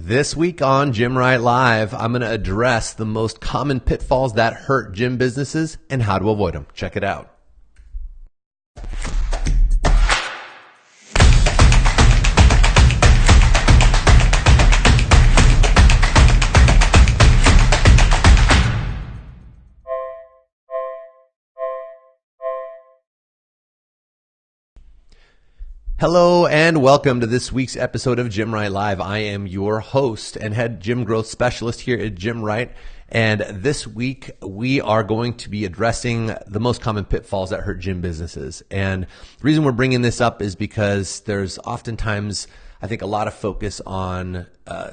This week on Gym Right Live, I'm going to address the most common pitfalls that hurt gym businesses and how to avoid them. Check it out. Hello and welcome to this week's episode of Gym Right Live. I am your host and head gym growth specialist here at Gym Right. And this week we are going to be addressing the most common pitfalls that hurt gym businesses. And the reason we're bringing this up is because there's oftentimes, I think, a lot of focus on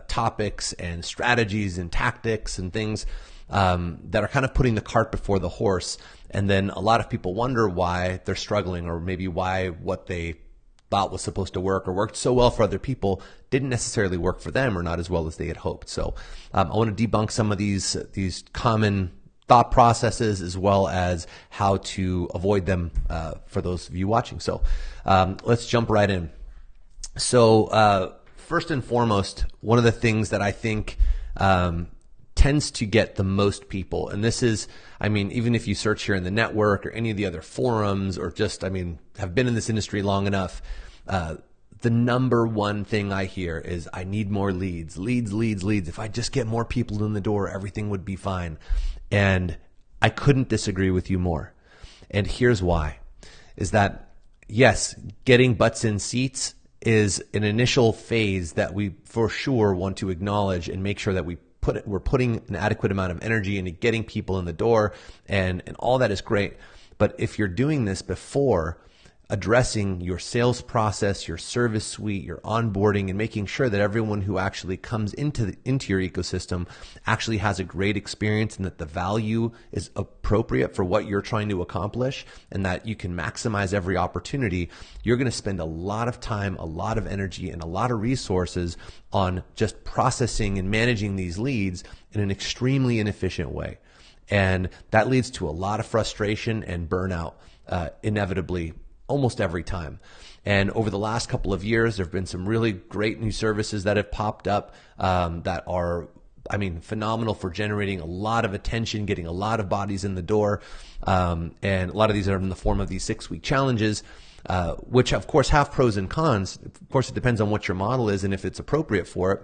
topics and strategies and tactics and things that are kind of putting the cart before the horse. And then a lot of people wonder why they're struggling, or maybe why what they thought was supposed to work or worked so well for other people didn't necessarily work for them, or not as well as they had hoped. So I want to debunk some of these common thought processes, as well as how to avoid them for those of you watching. So let's jump right in. So first and foremost, one of the things that I think tends to get the most people, and this is, I mean, even if you search here in the network or any of the other forums, or just, I mean, have been in this industry long enough, the number one thing I hear is, I need more leads. If I just get more people in the door, everything would be fine. And I couldn't disagree with you more. And here's why, is that yes, getting butts in seats is an initial phase that we for sure want to acknowledge and make sure that we're putting an adequate amount of energy into getting people in the door, and all that is great. But if you're doing this before addressing your sales process, your service suite, your onboarding, and making sure that everyone who actually comes into your ecosystem actually has a great experience, and that the value is appropriate for what you're trying to accomplish, and that you can maximize every opportunity, you're going to spend a lot of time, a lot of energy, and a lot of resources on just processing and managing these leads in an extremely inefficient way. And that leads to a lot of frustration and burnout, inevitably, almost every time. And over the last couple of years, there have been some really great new services that have popped up that are, I mean, phenomenal for generating a lot of attention, getting a lot of bodies in the door. And a lot of these are in the form of these 6-week challenges, which of course have pros and cons. Of course, it depends on what your model is and if it's appropriate for it.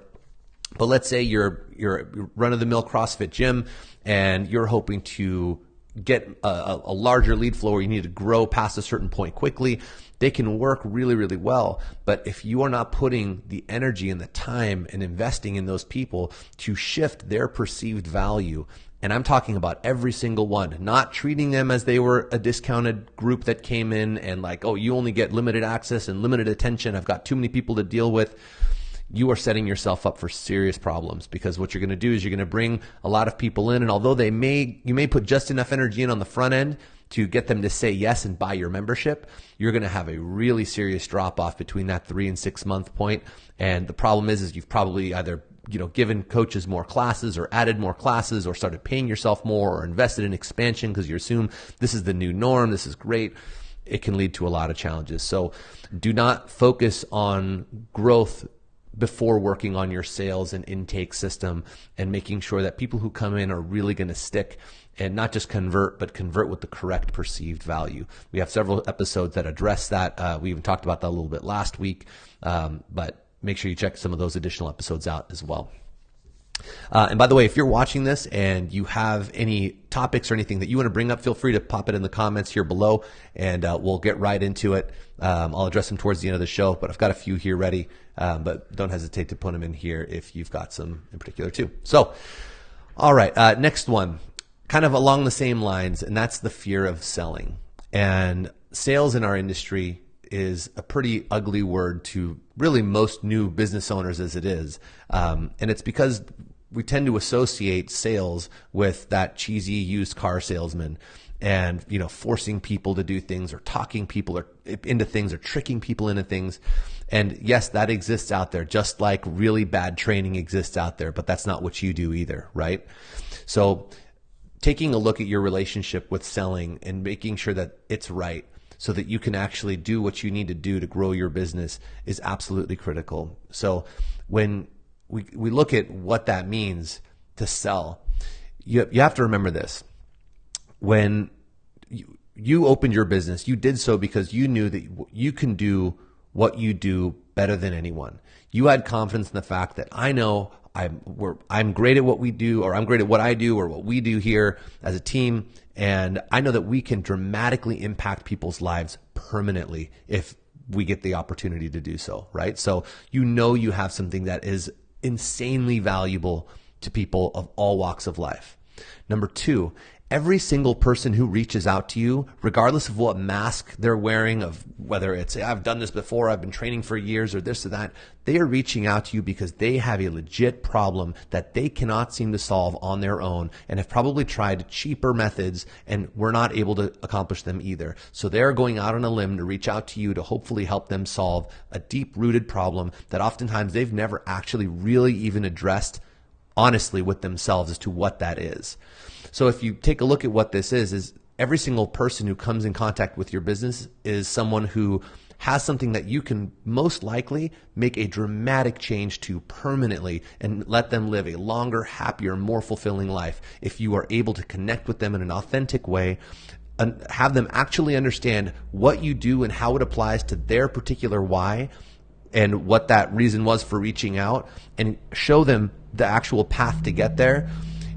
But let's say you're a run-of-the-mill CrossFit gym and you're hoping to get a larger lead flow, or you need to grow past a certain point quickly. They can work really, really well. But if you are not putting the energy and the time and investing in those people to shift their perceived value, and I'm talking about every single one, not treating them as they were a discounted group that came in and like, oh, you only get limited access and limited attention, I've got too many people to deal with. You are setting yourself up for serious problems, because what you're going to do is you're going to bring a lot of people in, and although you may put just enough energy in on the front end to get them to say yes and buy your membership, you're going to have a really serious drop off between that 3 and 6 month point. And the problem is you've probably either given coaches more classes, or added more classes, or started paying yourself more, or invested in expansion because you assume this is the new norm, this is great. It can lead to a lot of challenges. So do not focus on growth before working on your sales and intake system, and making sure that people who come in are really going to stick and not just convert, but convert with the correct perceived value. We have several episodes that address that. We even talked about that a little bit last week, but make sure you check some of those additional episodes out as well. And by the way, if you're watching this and you have any topics or anything that you want to bring up, feel free to pop it in the comments here below, and we'll get right into it. I'll address them towards the end of the show, but I've got a few here ready, but don't hesitate to put them in here if you've got some in particular too. So, all right, next one, kind of along the same lines, and that's the fear of selling. And sales in our industry is a pretty ugly word to really most new business owners as it is. And it's because we tend to associate sales with that cheesy used car salesman, and forcing people to do things, or talking people into things, or tricking people into things. And yes, that exists out there, just like really bad training exists out there, but that's not what you do either, right? So taking a look at your relationship with selling and making sure that it's right, so that you can actually do what you need to do to grow your business, is absolutely critical. So when we look at what that means to sell. You have to remember this. When you opened your business, you did so because you knew that you can do what you do better than anyone. You had confidence in the fact that I know I'm great at what we do, or I'm great at what I do, or what we do here as a team. And I know that we can dramatically impact people's lives permanently if we get the opportunity to do so, right? So you know you have something that is insanely valuable to people of all walks of life. Number two, every single person who reaches out to you, regardless of what mask they're wearing, of whether it's, I've done this before, I've been training for years, or this or that, they are reaching out to you because they have a legit problem that they cannot seem to solve on their own and have probably tried cheaper methods and were not able to accomplish them either. So they're going out on a limb to reach out to you to hopefully help them solve a deep-rooted problem that oftentimes they've never actually really even addressed honestly with themselves as to what that is. So if you take a look at what this is every single person who comes in contact with your business is someone who has something that you can most likely make a dramatic change to permanently and let them live a longer, happier, more fulfilling life if you are able to connect with them in an authentic way and have them actually understand what you do and how it applies to their particular why and what that reason was for reaching out, and show them the actual path to get there.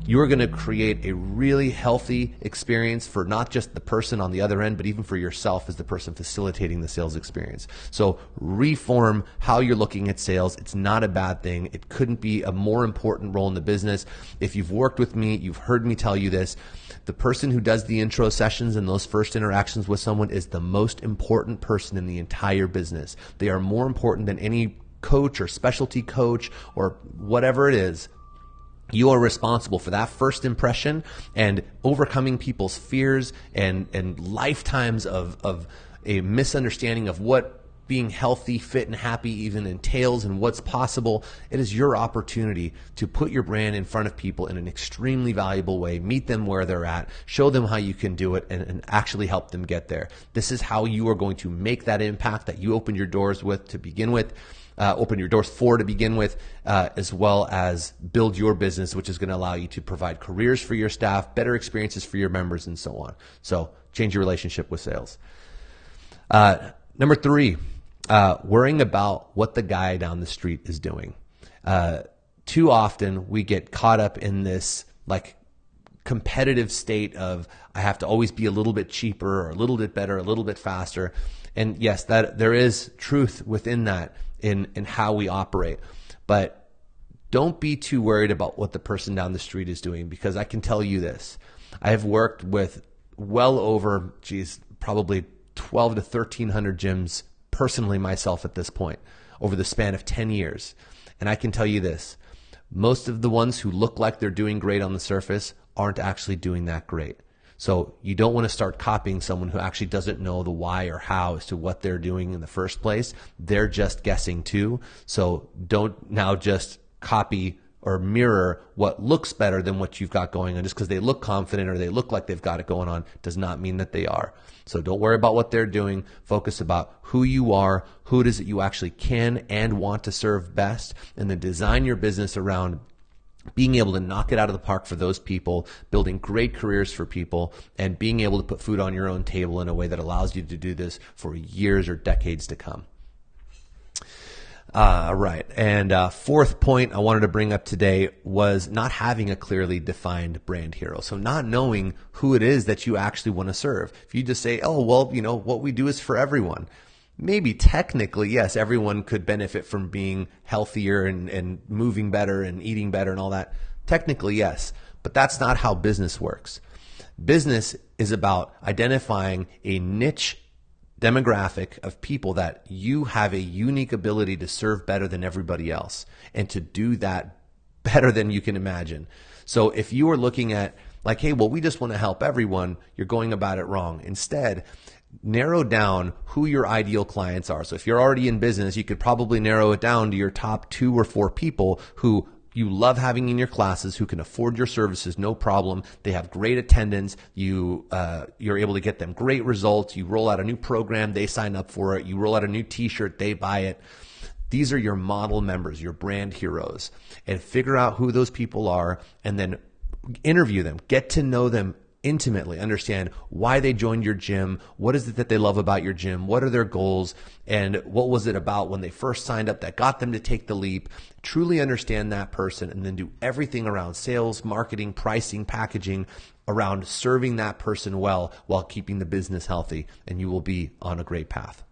You're going to create a really healthy experience for not just the person on the other end, but even for yourself as the person facilitating the sales experience. So reform how you're looking at sales. It's not a bad thing. It couldn't be a more important role in the business. If you've worked with me, you've heard me tell you this. The person who does the intro sessions and those first interactions with someone is the most important person in the entire business. They are more important than any coach or specialty coach or whatever it is. You are responsible for that first impression and overcoming people's fears and lifetimes of a misunderstanding of what being healthy, fit, and happy even entails and what's possible. It is your opportunity to put your brand in front of people in an extremely valuable way, meet them where they're at, show them how you can do it, and actually help them get there. This is how you are going to make that impact that you opened your doors with to begin with. Open your doors for to begin with, as well as build your business, which is going to allow you to provide careers for your staff, better experiences for your members, and so on. So change your relationship with sales. Number three, worrying about what the guy down the street is doing. Too often we get caught up in this like competitive state of I have to always be a little bit cheaper or a little bit better, a little bit faster. And yes, that there is truth within that in how we operate. But don't be too worried about what the person down the street is doing, because I can tell you this. I have worked with well over, probably 12 to 1,300 gyms personally myself at this point over the span of 10 years. And I can tell you this. Most of the ones who look like they're doing great on the surface aren't actually doing that great. So you don't want to start copying someone who actually doesn't know the why or how as to what they're doing in the first place. They're just guessing too. So don't now just copy or mirror what looks better than what you've got going on. Just because they look confident or they look like they've got it going on does not mean that they are. So don't worry about what they're doing. Focus about who you are, who it is that you actually can and want to serve best, and then design your business around being able to knock it out of the park for those people, building great careers for people, and being able to put food on your own table in a way that allows you to do this for years or decades to come. Right. And fourth point I wanted to bring up today was not having a clearly defined brand hero. So not knowing who it is that you actually want to serve. If you just say, oh, well, what we do is for everyone. Maybe technically, yes, everyone could benefit from being healthier and moving better and eating better and all that. Technically, yes, but that's not how business works. Business is about identifying a niche demographic of people that you have a unique ability to serve better than everybody else and to do that better than you can imagine. So if you are looking at like, hey, well, we just want to help everyone, you're going about it wrong. Instead, narrow down who your ideal clients are. So if you're already in business, you could probably narrow it down to your top 2 or 4 people who you love having in your classes, who can afford your services, no problem. They have great attendance. You're able to get them great results. You roll out a new program, they sign up for it. You roll out a new t-shirt, they buy it. These are your model members, your brand heroes, and figure out who those people are and then interview them, get to know them intimately, understand why they joined your gym, what is it that they love about your gym, what are their goals, and what was it about when they first signed up that got them to take the leap. Truly understand that person and then do everything around sales, marketing, pricing, packaging, around serving that person well while keeping the business healthy, and you will be on a great path.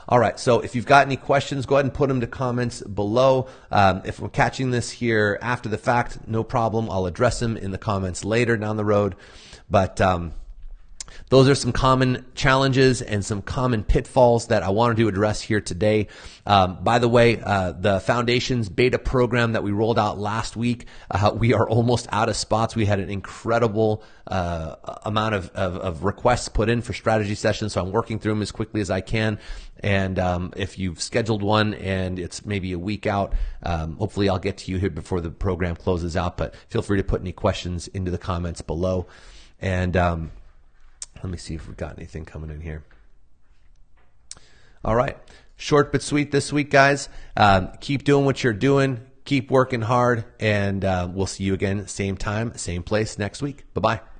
All right, so if you've got any questions, go ahead and put them to comments below. If we're catching this here after the fact, no problem. I'll address them in the comments later down the road. But those are some common challenges and some common pitfalls that I wanted to address here today. By the way, the Foundations beta program that we rolled out last week, we are almost out of spots. We had an incredible amount of requests put in for strategy sessions, so I'm working through them as quickly as I can. And if you've scheduled one and it's maybe a week out, hopefully I'll get to you here before the program closes out. But feel free to put any questions into the comments below. And let me see if we've got anything coming in here. All right. Short but sweet this week, guys. Keep doing what you're doing. Keep working hard. And we'll see you again, same time, same place next week. Bye-bye.